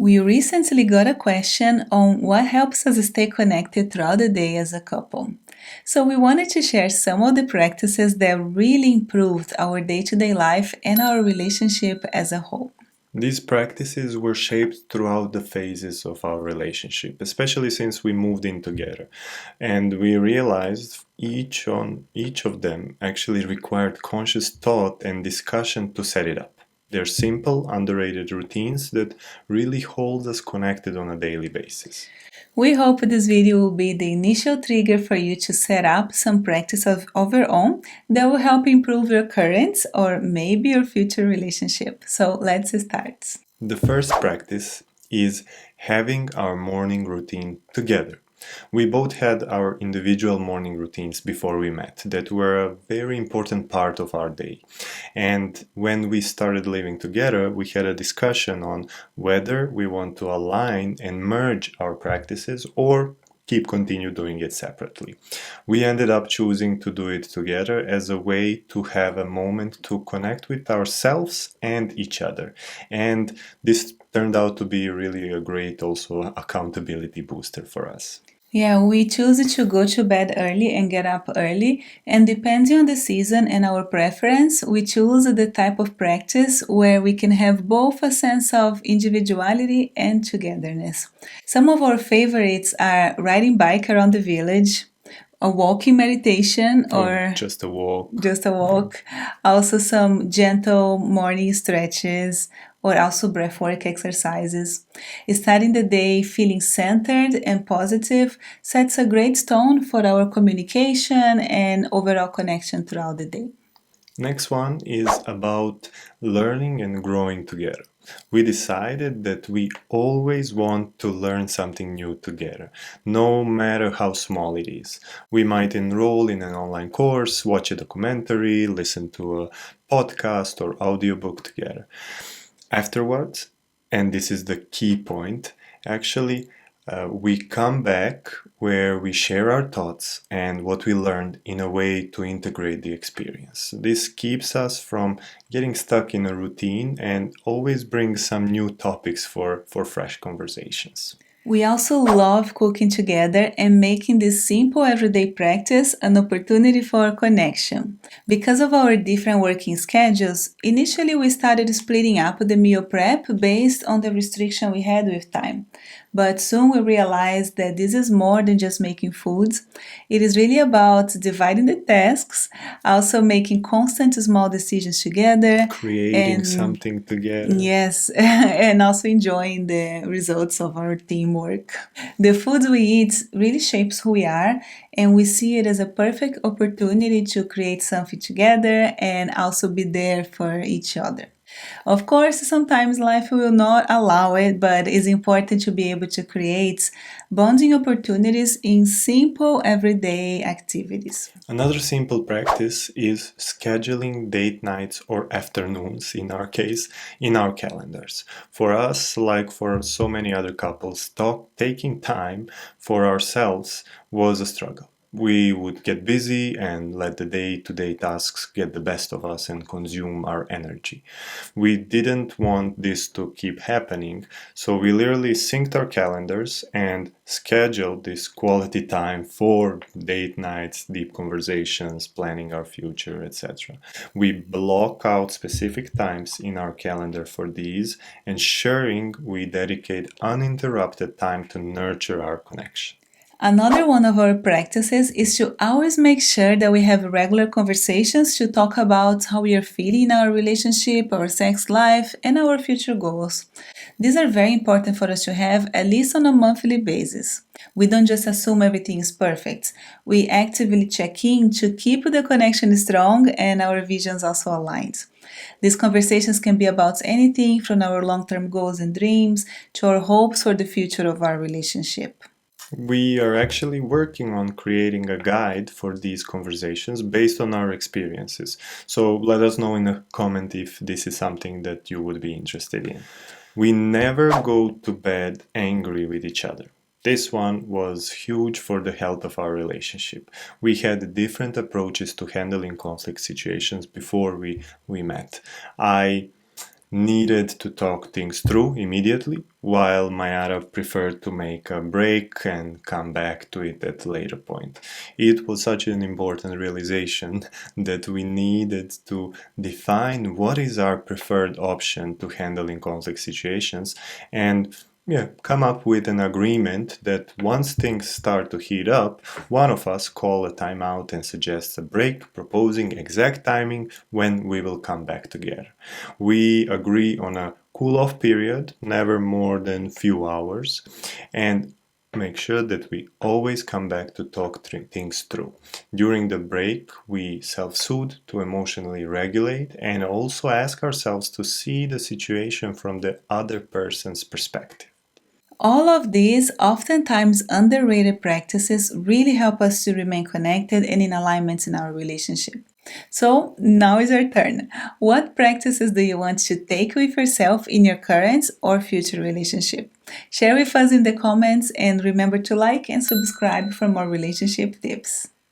We recently got a question on what helps us stay connected throughout the day as a couple. So, we wanted to share some of the practices that really improved our day to day life and our relationship as a whole. These practices were shaped throughout the phases of our relationship, especially since we moved in together. And we realized each of them actually required conscious thought and discussion to set it up. They're simple, underrated routines that really hold us connected on a daily basis. We hope this video will be the initial trigger for you to set up some practice of your own that will help improve your current or maybe your future relationship. So, let's start. The first practice is having our morning routine together. We both had our individual morning routines before we met that were a very important part of our day. And when we started living together, we had a discussion on whether we want to align and merge our practices or continue doing it separately. We ended up choosing to do it together as a way to have a moment to connect with ourselves and each other. And this turned out to be really a great also accountability booster for us. Yeah, we choose to go to bed early and get up early, and depending on the season and our preference, we choose the type of practice where we can have both a sense of individuality and togetherness. Some of our favorites are riding bike around the village, a walking meditation, Or or just a walk. just a walk. Also, some gentle morning stretches or also breathwork exercises. Starting the day feeling centered and positive sets a great tone for our communication and overall connection throughout the day. Next one is about learning and growing together. We decided that we always want to learn something new together, no matter how small it is. We might enroll in an online course, watch a documentary, listen to a podcast or audiobook together. Afterwards, and this is the key point, actually, we come back where we share our thoughts and what we learned in a way to integrate the experience. This keeps us from getting stuck in a routine and always brings some new topics for fresh conversations. We also love cooking together and making this simple everyday practice an opportunity for connection. Because of our different working schedules, initially we started splitting up the meal prep based on the restriction we had with time. But soon we realized that this is more than just making foods. It is really about dividing the tasks, also making constant small decisions together, Creating and something together. yes, and also enjoying the results of our teamwork. The foods we eat really shapes who we are, and we see it as a perfect opportunity to create something together and also be there for each other. Of course, sometimes life will not allow it, but it's important to be able to create bonding opportunities in simple everyday activities. Another simple practice is scheduling date nights or afternoons, in our case, in our calendars. For us, like for so many other couples, taking time for ourselves was a struggle. We would get busy and let the day to day tasks get the best of us and consume our energy. We didn't want this to keep happening, so we literally synced our calendars and scheduled this quality time for date nights, deep conversations, planning our future, etc. We block out specific times in our calendar for these, ensuring we dedicate uninterrupted time to nurture our connection. Another one of our practices is to always make sure that we have regular conversations to talk about how we are feeling in our relationship, our sex life, and our future goals. These are very important for us to have at least on a monthly basis. We don't just assume everything is perfect. We actively check in to keep the connection strong and our visions also aligned. These conversations can be about anything from our long term goals and dreams to our hopes for the future of our relationship. We are actually working on creating a guide for these conversations based on our experiences. So let us know in a comment if this is something that you would be interested in. We never go to bed angry with each other. This one was huge for the health of our relationship. We had different approaches to handling conflict situations before we met. I needed to talk things through immediately, while Mayara preferred to make a break and come back to it at a later point. It was such an important realization that we needed to define what is our preferred option to handling complex situations and come up with an agreement that once things start to heat up, one of us call a timeout and suggests a break, proposing exact timing when we will come back together. We agree on a cool off period, never more than few hours, and make sure that we always come back to talk things through. During the break, we self-soothe to emotionally regulate and also ask ourselves to see the situation from the other person's perspective. All of these, oftentimes underrated practices, really help us to remain connected and in alignment in our relationship. So now is your turn. What practices do you want to take with yourself in your current or future relationship? Share with us in the comments and remember to like and subscribe for more relationship tips.